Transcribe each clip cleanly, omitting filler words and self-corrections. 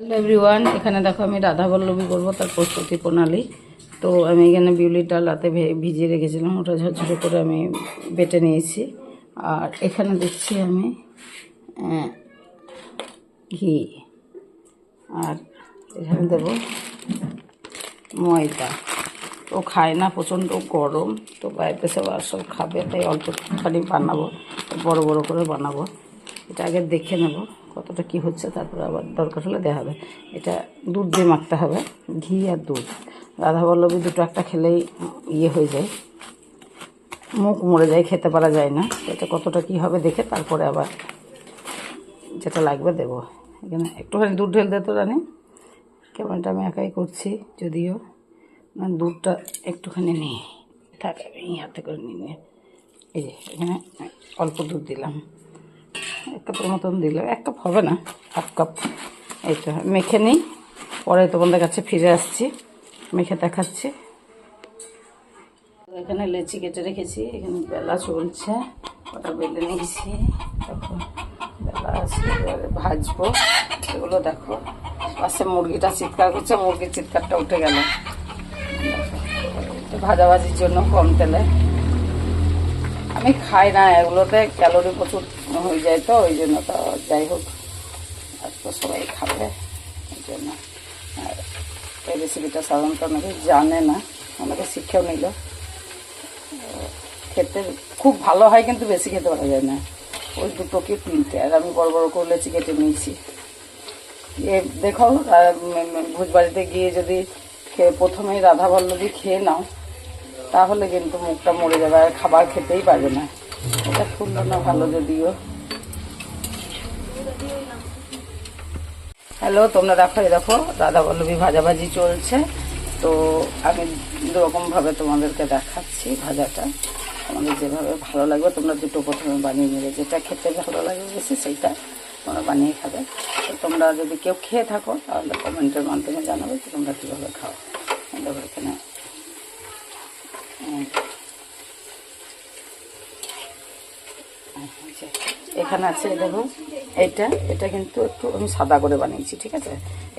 Hello everyone, এখানে দেখো আমি রাধা বল্লভী করবো তার প্রস্তুতি প্রণালী। তো আমি এখানে বিউলির ডাল রাতে ভিজিয়ে রেখেছিলাম, ওটা ঝরঝরে করে আমি বেটে নিয়েছি। আর এখানে দিচ্ছি আমি ঘি, আর এখানে দেবো ময়দা। ও খায় না, প্রচণ্ড গরম, তো বাড়িতে সব সব খাবে, তাই অল্প খানি বানাবো, বড় বড় করে বানাবো। এটা আগে দেখে নেব কতটা কি হচ্ছে, তারপরে আবার দরকার হলে দেওয়া হবে। এটা দুধ দিয়ে মাখতে হবে, ঘি আর দুধ। রাধা বল্লভী দুটো একটা খেলেই ইয়ে হয়ে যায়, মুখ মরে যায়, খেতে পারা যায় না। এটা কতটা কি হবে দেখে তারপরে আবার যেটা লাগবে দেবো। এখানে একটুখানি দুধ ঢেল দে তো রানি, কেমনটা আমি একাই করছি যদিও, দুধটা একটুখানি নিই, থাক আমি হাতে করে নিয়ে। এই যে এখানে অল্প দুধ দিলাম, 1 কাপের মতন দিলাম, 1 কাপ হবে না, 1/2 কাপ। এইটা মেখে নিই, পরে তোমাদের কাছে ফিরে আসছি, মেখে দেখাচ্ছি। এখানে লেচি কেটে রেখেছি, এখানে বেলা চলছে, ওটা বেলে নিয়েছি। দেখো বেলা আছে, এবারে ভাজবো এগুলো। দেখো পাশে মুরগিটা চিৎকার করছে, মুরগির চিৎকারটা উঠে গেল। ভাজাভাজির জন্য কম তেলে, আমি খাই না এগুলোতে, ক্যালোরি প্রচুর হয়ে যায়, তো ওই জন্য। তো যাই হোক, আজকে সবাই খাবে ওই জন্য। আর এই রেসিপিটা সাধারণত অনেকে জানে না, অনেকে শিক্ষাও নিল। খেতে খুব ভালো হয়, কিন্তু বেশি খেতে পারা যায় না, ওই 2 কি 3টে। আর আমি বড় বড় করে লেচি কেটে নিয়েছি। দেখো ভোজবাড়িতে গিয়ে যদি প্রথমেই রাধা বল্লভী খেয়ে নাও, তাহলে কিন্তু মুখটা মরে যাবে, আর খাবার খেতেই পারবে না। এটা খুললো না ভালো যদিও। হ্যালো, তোমরা দেখো, এই দেখো রাধা বল্লভী ভাজাভাজি চলছে। তো আমি দুরকমভাবে তোমাদেরকে দেখাচ্ছি ভাজাটা, তোমাদের যেভাবে ভালো লাগবে। তোমরা দুটো প্রথমে বানিয়ে নেবে, যেটা খেতে ভালো লাগবে বেশি সেইটা তোমরা বানিয়ে খাবে। তো তোমরা যদি কেউ খেয়ে থাকো তাহলে কমেন্টের মাধ্যমে জানাবে যে তোমরা কীভাবে খাও। দেখো এখানে এখানে আছে, দেখো এটা কিন্তু একটু আমি সাদা করে বানিয়েছি, ঠিক আছে?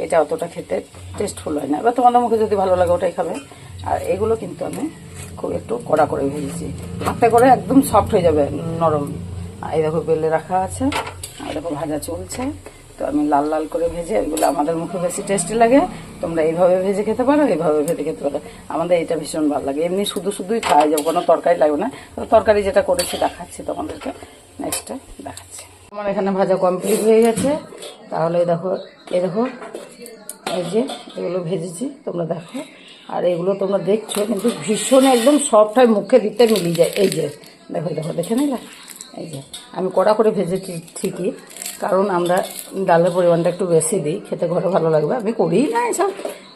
এটা অতটা খেতে টেস্টফুল হয় না, এবার তোমাদের মুখে যদি ভালো লাগে ওটাই খাবে। আর এগুলো কিন্তু আমি খুব একটু কড়া করে ভেজেছি, হাতে করে একদম সফট হয়ে যাবে, নরম। আর এই দেখো বেলে রাখা আছে, আর দেখো ভাজা চলছে। তো আমি লাল লাল করে ভেজে, এগুলো আমাদের মুখে বেশি টেস্টি লাগে। তোমরা এইভাবে ভেজে খেতে পারো, এইভাবে ভেজে খেতে পারো। আমাদের এটা ভীষণ ভালো লাগে, এমনি শুধুই খাওয়া যাবে, কোনো তরকারি লাগবে না। তরকারি যেটা করেছি দেখাচ্ছি তোমাদেরকে, নেক্সটে দেখাচ্ছি। আমার এখানে ভাজা কমপ্লিট হয়ে গেছে। তাহলে দেখো এই যে এগুলো ভেজেছি, তোমরা দেখো। আর এগুলো তোমরা দেখছো কিন্তু ভীষণ একদম সফট হয়, মুখে দিতে মিলিয়ে যায়। এই যে দেখো দেখে নিলে, এই যে আমি কড়া করে ভেজেছি ঠিকই, কারণ আমরা ডালের পরিমাণটা একটু বেশি দিই, খেতে ঘরে ভালো লাগবে। আমি করি না এসব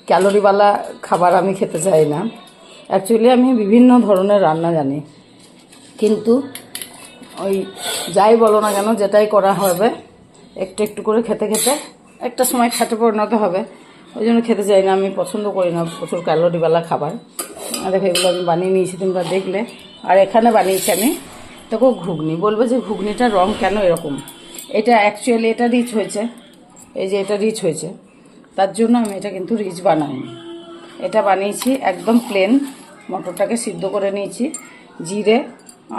ক্যালোরিওয়ালা খাবার, আমি খেতে চাই না। অ্যাকচুয়ালি আমি বিভিন্ন ধরনের রান্না জানি, কিন্তু ওই যাই বলো না কেন, যেটাই করা হবে একটু একটু করে খেতে খেতে একটা সময় খেতে পরিণত হবে। ওই জন্য খেতে চাই না, আমি পছন্দ করি না প্রচুর ক্যালোরিওয়ালা খাবার। দেখো এগুলো আমি বানিয়ে নিয়েছি, তোমরা দেখলে। আর এখানে বানিয়েছি আমি, দেখো ঘুগনি। বলবে যে ঘুগনিটার রং কেন এরকম? এটা অ্যাকচুয়ালি এটা রিচ হয়েছে, এই যে এটা রিচ হয়েছে, তার জন্য আমি এটা কিন্তু রিচ বানাইনি। এটা বানিয়েছি একদম প্লেন, মটরটাকে সিদ্ধ করে নিয়েছি, জিরে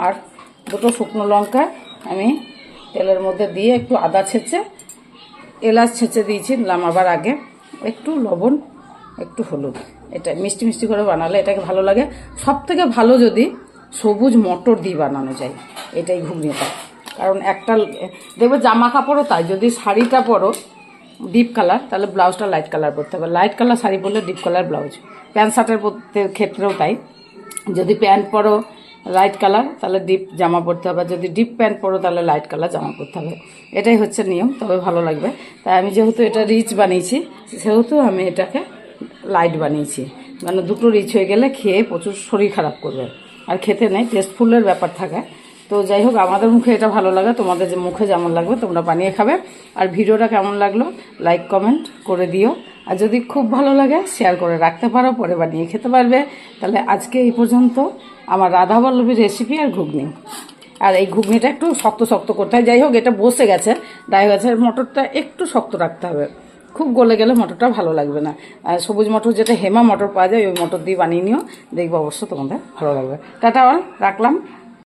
আর 2টো শুকনো লঙ্কা আমি তেলের মধ্যে দিয়ে, একটু আদা ছেঁচে, এলাচ ছেঁচে দিলাম আবার আগে, একটু লবণ, একটু হলুদ। এটা মিষ্টি মিষ্টি করে বানালে এটাকে ভালো লাগে। সব থেকে ভালো যদি সবুজ মটর দিয়ে বানানো যায় এটাই ঘুগনিটা। কারণ একটা দেখবে জামা কাপড়ও তাই, যদি শাড়িটা পরো ডিপ কালার, তাহলে ব্লাউজটা লাইট কালার পরতে হবে। লাইট কালার শাড়ি পরলে ডিপ কালার ব্লাউজ। প্যান্ট শার্টের ক্ষেত্রেও তাই, যদি প্যান্ট পরো লাইট কালার তাহলে ডিপ জামা পরতে হবে, যদি ডিপ প্যান্ট পরো তাহলে লাইট কালার জামা পরতে হবে। এটাই হচ্ছে নিয়ম, তবে ভালো লাগবে। তাই আমি যেহেতু এটা রিচ বানিয়েছি, সেহেতু আমি এটাকে লাইট বানিয়েছি। মানে দুটো রিচ হয়ে গেলে খেয়ে প্রচুর শরীর খারাপ করবে, আর খেতে নেই, টেস্টফুলের ব্যাপার থাকে। তো যাই হোক, আমাদের মুখে এটা ভালো লাগে, তোমাদের যে মুখে যেমন লাগবে তোমরা বানিয়ে খাবে। আর ভিডিওটা কেমন লাগলো লাইক কমেন্ট করে দিও, আর যদি খুব ভালো লাগে শেয়ার করে রাখতে পারো, পরে বানিয়ে খেতে পারবে। তাহলে আজকে এই পর্যন্ত আমার রাধা বল্লভীর রেসিপি আর ঘুগনি। আর এই ঘুগনিটা একটু শক্ত শক্ত করতে হয়। যাই হোক, এটা বসে গেছে, ডাই গাছের মটরটা একটু শক্ত রাখতে হবে, খুব গলে গেলে মটরটা ভালো লাগবে না। আর সবুজ মটর যেটা হেমা মটর পাওয়া যায় ওই মটর দিয়ে বানিয়ে নিও, দেখবো অবশ্য তোমাদের ভালো লাগবে। টাটা, রাখলাম।